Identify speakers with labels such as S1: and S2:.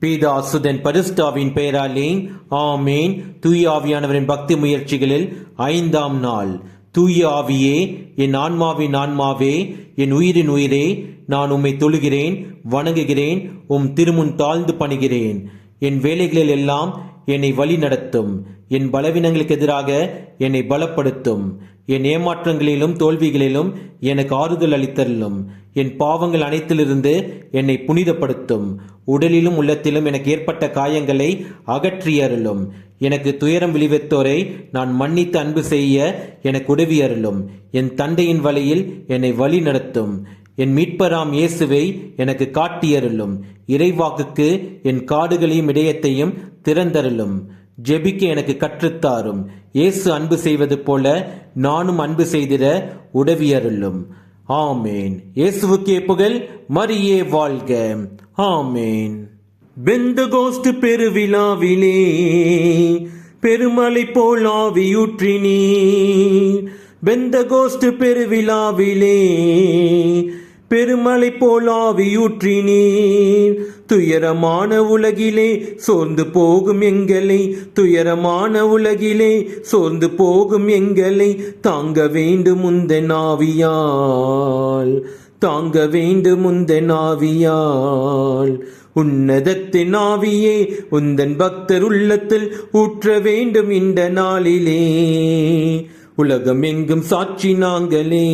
S1: பீதா சுதன் பரிசுத்தாவின் பெயராலே ஆமேன். தூய ஆவியானவரின் பக்தி முயற்சிகளில் 5ஆம் நாள். தூய ஆவியே, என் ஆன்மாவின் ஆன்மாவே, என் உயிரின் உயிரே, நான் உம்மை தொழுகிறேன், வணங்குகிறேன், உம் திருமுன் தாழ்ந்து பணிகிறேன். என் வேலைகளில் எல்லாம் என்னை வழி நடத்தும். என் பலவீனங்களுக்கு எதிராக என்னை பலப்படுத்தும். என் ஏமாற்றங்களிலும் தோல்விகளிலும் எனக்கு ஆறுதல் அளித்தருளும். என் பாவங்கள் அனைத்திலிருந்து என்னை புனிதப்படுத்தும். உடலிலும் உள்ளத்திலும் எனக்கு ஏற்பட்ட காயங்களை அகற்றியருளும். எனக்கு துயரம் விளைவித்தோரை நான் மன்னித்து அன்பு செய்ய எனக்கு உதவியருளும். என் தந்தையின் வழியில் என்னை வழி நடத்தும். என் மீட்பராம் இயேசுவை எனக்கு காட்டியருளும். இறைவாக்குக்கு என் காதுகளையும் இதயத்தையும் திறந்தருளும். ஜெபிக்க எனக்கு கற்றுத்தாரும். இயேசு அன்பு செய்வது போல நானும் அன்பு செய்திட உதவியருளும். ஆமேன். இயேசுவுக்கே புகழ், மரியே வாழ்க. ஆமேன். பெந்தகோஸ்து பெருவிழாவிலே பெருமலை போல் ஆவியூற்றினீர். பெந்தகோஸ்து பெருவிழாவிலே பெருமலை போல் ஆவியூற்றினீர். துயரமான உலகிலே சோர்ந்து போகும் எங்களை, துயரமான உலகிலே சோர்ந்து போகும் எங்களை தாங்க வேண்டும் உந்தன் ஆவியால், தாங்க வேண்டும் உந்தன் ஆவியால். உன்னதத்தின் ஆவியே, உந்தன் பக்தர் உள்ளத்தில் ஊற்ற வேண்டும் இந்த நாளிலே. உலகம் எங்கும் சாட்சி நாங்களே.